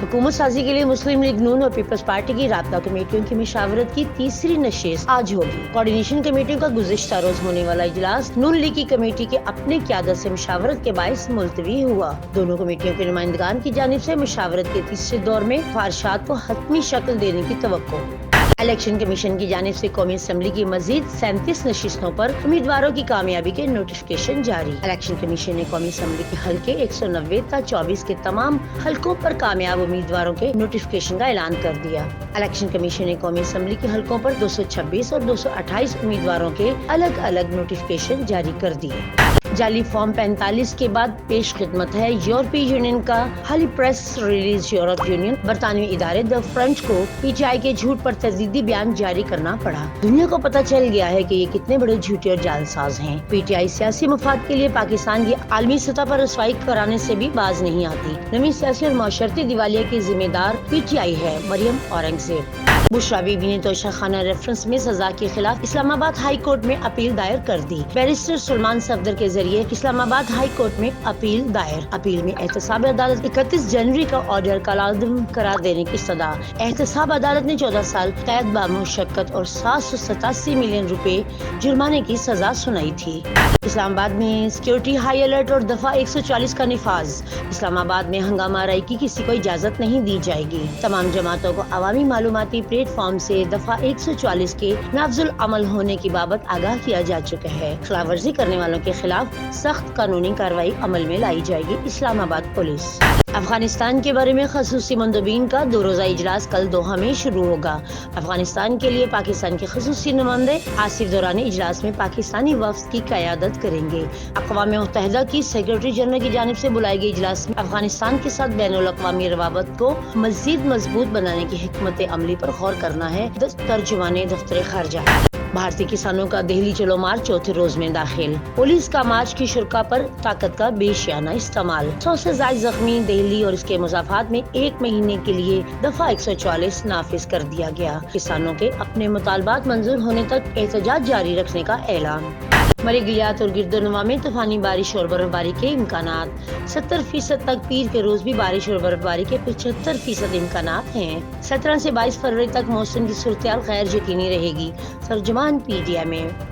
हुकूमत साजी के लिए मुस्लिम लीग नून और पीपल्स पार्टी की राब्ता कमेटियों की मुशावरत की तीसरी नशिस्त आज होगी। कोऑर्डिनेशन कमेटियों का गुज़िश्ता रोज होने वाला इजलास नून लीग की कमेटी के अपने क़यादत से मुशावरत के बाइस मुलतवी हुआ। दोनों कमेटियों के नुमाइंदगान की जानिब से मुशावरत के तीसरे दौर में सिफारिशात को हतमी शक्ल देने की तवक्को। इलेक्शन कमीशन की जानिब से कौमी असम्बली की मजीद 37 नशिस्तों पर उम्मीदवारों की कामयाबी के नोटिफिकेशन जारी। इलेक्शन कमीशन ने कौमी असम्बली के हल्के 190 ता 24 के तमाम हल्कों पर कामयाब उम्मीदवारों के नोटिफिकेशन का ऐलान कर दिया। इलेक्शन कमीशन ने कौमी असम्बली के हल्कों पर 226 और 228 उम्मीदवारों के अलग अलग नोटिफिकेशन जारी कर दिए। जाली फॉर्म 45 के बाद पेश खिदमत है यूरोपीय यूनियन का हाली प्रेस रिलीज। यूरोप यूनियन बरतानवी इदारे द फ्रंट को पीटीआई के झूठ पर तजदीदी बयान जारी करना पड़ा। दुनिया को पता चल गया है कि ये कितने बड़े झूठे और जालसाज हैं। पीटीआई सियासी मफाद के लिए पाकिस्तान की आलमी सतह पर रसवाई कराने से भी बाज नहीं आती। नवी सियासी और माशरती दिवालिया की जिम्मेदार पीटीआई है। मरियम औरंगजेब। बुशरा बीबी ने तोशा खाना रेफरेंस में सजा के खिलाफ इस्लामाबाद हाई कोर्ट में अपील दायर कर दी। बैरिस्टर सुलेमान सफदर के जरिए इस्लामाबाद हाई कोर्ट में अपील दायर। अपील में एहतसाब अदालत 31 जनवरी का ऑर्डर कलादम करार देने की सदा। एहतसाब अदालत ने 14 साल कैद बामुशक्कत और 787 मिलियन रुपए जुर्माने की सजा सुनाई थी। इस्लामाबाद में सिक्योरिटी हाई अलर्ट और दफा 140 का निफाज। इस्लामाबाद में हंगामा आराई की किसी को इजाजत नहीं दी जाएगी। तमाम जमातों को अवामी मालूमाती प्लेटफॉर्म से दफा 140 के नाफजुल अमल होने की बाबत आगाह किया जा चुका है। खिलाफवर्जी करने वालों के खिलाफ सख्त कानूनी कार्रवाई अमल में लाई जाएगी। इस्लामाबाद पुलिस। अफगानिस्तान के बारे में खसूसी मंदबीन का 2 रोज़ा इजलास कल दोहा में शुरू होगा। अफगानिस्तान के लिए पाकिस्तान के खसूसी नुमाइंदे आसिफ दौरानी इजलास में पाकिस्तानी वफ्द की क़यादत करेंगे। अक़वाम मुत्तहिदा की सेक्रेटरी जनरल की जानिब से बुलाए गए इजलास में अफगानिस्तान के साथ बैनुल अक़वामी रवाबत को मज़ीद मजबूत बनाने की हिकमत अमली पर गौर करना है। तर्जुमाने दफ्तर ख़ारजा। भारतीय किसानों का दिल्ली चलो मार्च चौथे रोज में दाखिल। पुलिस का मार्च की शुरा पर ताकत का बेशियाना इस्तेमाल। 100 से ज़ायद जख्मी। दिल्ली और इसके मुज़ाफ़ात में 1 महीने के लिए दफा 144 नाफिज कर दिया गया। किसानों के अपने मुतालबात मंजूर होने तक एहतजाज जारी रखने का ऐलान। मरेगिलियात और गिरदोनवा में तूफानी बारिश और बर्फबारी के इम्कानात। 70% तक पीर के रोज भी बारिश और बर्फबारी के 75% इम्कानात हैं। 17 से 22 फरवरी तक मौसम की सूरत गैर यकीनी रहेगी। तर्जुमान PTI में।